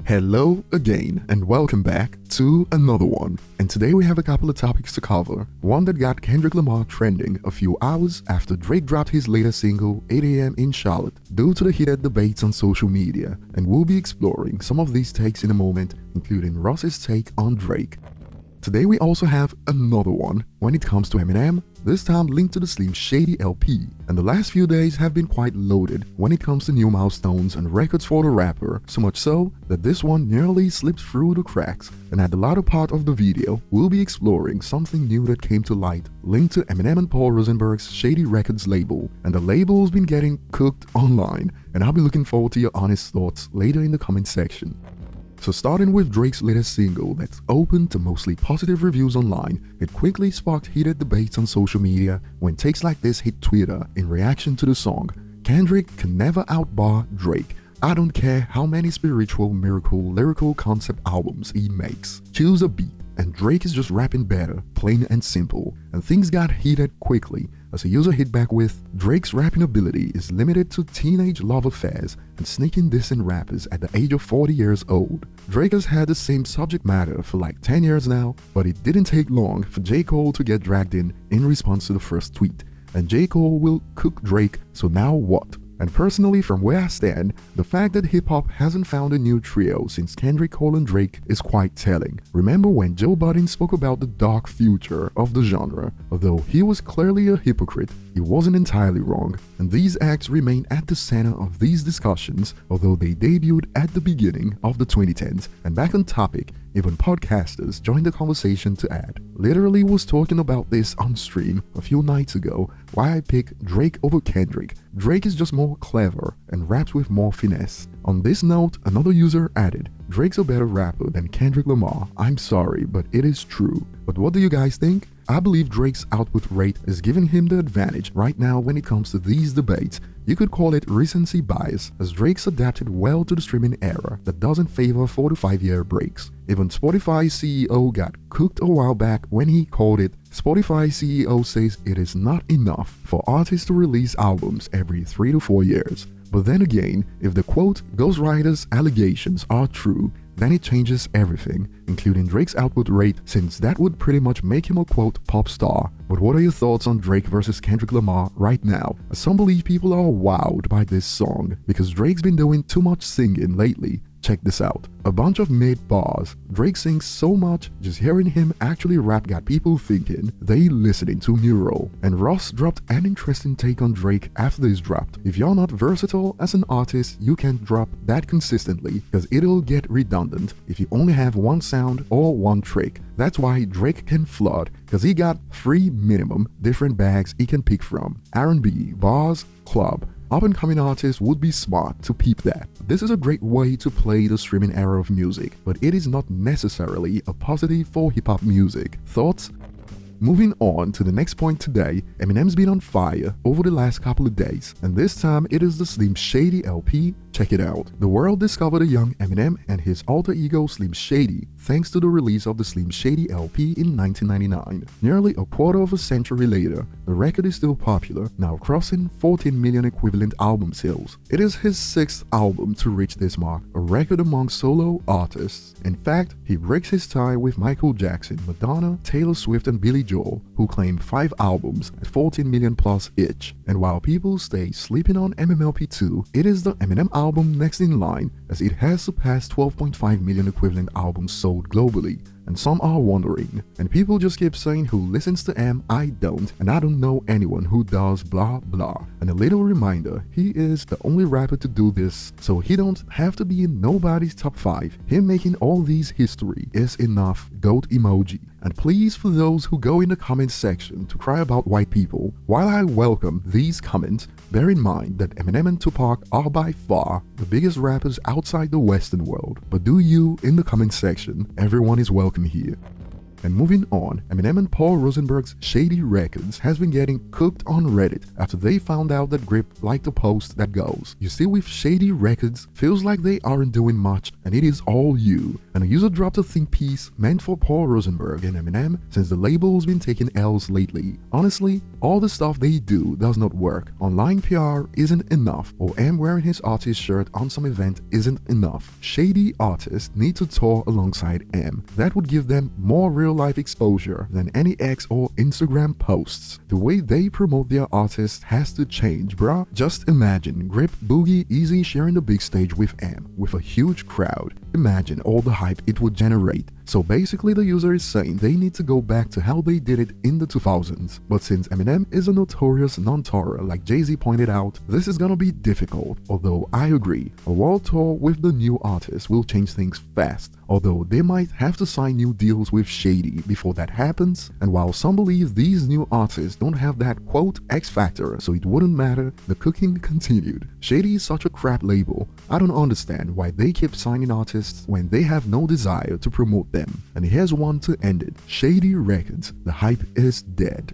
Hello again and welcome back to another one. And today we have a couple of topics to cover. One that got Kendrick Lamar trending a few hours after Drake dropped his latest single 8 AM in Charlotte due to the heated debates on social media. And we'll be exploring some of these takes in a moment, including Ross's take on Drake. Today we also have another one when it comes to Eminem, this time linked to the Slim Shady LP, and the last few days have been quite loaded when it comes to new milestones and records for the rapper, so much so that this one nearly slipped through the cracks. And at the latter part of the video, we'll be exploring something new that came to light, linked to Eminem and Paul Rosenberg's Shady Records label, and the label's been getting cooked online, and I'll be looking forward to your honest thoughts later in the comment section. So starting with Drake's latest single that's open to mostly positive reviews online, it quickly sparked heated debates on social media when takes like this hit Twitter in reaction to the song. Kendrick can never outbar Drake. I don't care how many spiritual, miracle, lyrical concept albums he makes. Choose a beat and Drake is just rapping better, plain and simple. And things got heated quickly as a user hit back with, Drake's rapping ability is limited to teenage love affairs and sneaking dissing rappers at the age of 40 years old. Drake has had the same subject matter for like 10 years now, but it didn't take long for J. Cole to get dragged in response to the first tweet. And J. Cole will cook Drake, so now what? And personally, from where I stand, the fact that hip-hop hasn't found a new trio since Kendrick, Cole and Drake is quite telling. Remember when Joe Budden spoke about the dark future of the genre? Although he was clearly a hypocrite, he wasn't entirely wrong, and these acts remain at the center of these discussions, although they debuted at the beginning of the 2010s. And back on topic, even podcasters joined the conversation to add. Literally was talking about this on stream a few nights ago, why I pick Drake over Kendrick. Drake is just more clever and raps with more finesse. On this note, another user added, Drake's a better rapper than Kendrick Lamar. I'm sorry, but it is true. But what do you guys think? I believe Drake's output rate is giving him the advantage right now when it comes to these debates. You could call it recency bias, as Drake's adapted well to the streaming era that doesn't favor 4 to 5 year breaks. Even Spotify's CEO got cooked a while back when he called it. Spotify CEO says it is not enough for artists to release albums every 3 to 4 years. But then again, if the quote ghostwriter's allegations are true, then it changes everything, including Drake's output rate, since that would pretty much make him a quote pop star. But what are your thoughts on Drake versus Kendrick Lamar right now? As some believe people are wowed by this song because Drake's been doing too much singing lately. Check this out. A bunch of mid bars. Drake sings so much, just hearing him actually rap got people thinking they listening to Mural. And Ross dropped an interesting take on Drake after this dropped. If you're not versatile as an artist, you can't drop that consistently because it'll get redundant if you only have one sound or one trick. That's why Drake can flood, because he got 3 minimum different bags he can pick from. R&B, bars, club. Up-and-coming artists would be smart to peep that. This is a great way to play the streaming era of music, but it is not necessarily a positive for hip-hop music. Thoughts? Moving on to the next point today, Eminem's been on fire over the last couple of days, and this time it is the Slim Shady LP. Check it out. The world discovered a young Eminem and his alter ego Slim Shady thanks to the release of the Slim Shady LP in 1999. Nearly a quarter of a century later, the record is still popular, now crossing 14 million equivalent album sales. It is his 6th album to reach this mark, a record among solo artists. In fact, he breaks his tie with Michael Jackson, Madonna, Taylor Swift and Billy Joel, who claim 5 albums at 14 million plus each. And while people stay sleeping on MMLP2, it is the Eminem album next in line, as it has surpassed 12.5 million equivalent albums sold globally. And some are wondering, and people just keep saying who listens to M, I don't, and I don't know anyone who does blah blah. And a little reminder, he is the only rapper to do this, so he don't have to be in nobody's top 5. Him making all these history is enough. Goat emoji. And please, for those who go in the comments section to cry about white people, while I welcome these comments, bear in mind that Eminem and Tupac are by far the biggest rappers outside the Western world. But do you in the comments section, everyone is welcome here. And moving on, Eminem and Paul Rosenberg's Shady Records has been getting cooked on Reddit after they found out that Grip liked a post that goes, "You see, with Shady Records, feels like they aren't doing much and it is all you." And a user dropped a think piece meant for Paul Rosenberg and Eminem since the label's been taking L's lately. Honestly, all the stuff they do does not work. Online PR isn't enough, or M wearing his artist shirt on some event isn't enough. Shady artists need to tour alongside M. That would give them more real-life exposure than any X or Instagram posts. The way they promote their artists has to change, bruh. Just imagine Grip, Boogie, Easy sharing the big stage with M, with a huge crowd. Imagine all the hype it would generate. So basically the user is saying they need to go back to how they did it in the 2000s. But since Eminem is a notorious non-tourer like Jay-Z pointed out, this is gonna be difficult. Although I agree, a world tour with the new artist will change things fast. Although they might have to sign new deals with Shady before that happens. And while some believe these new artists don't have that quote X factor, so it wouldn't matter, the cooking continued. Shady is such a crap label. I don't understand why they keep signing artists when they have no desire to promote them. And here's one to end it. Shady Records, the hype is dead.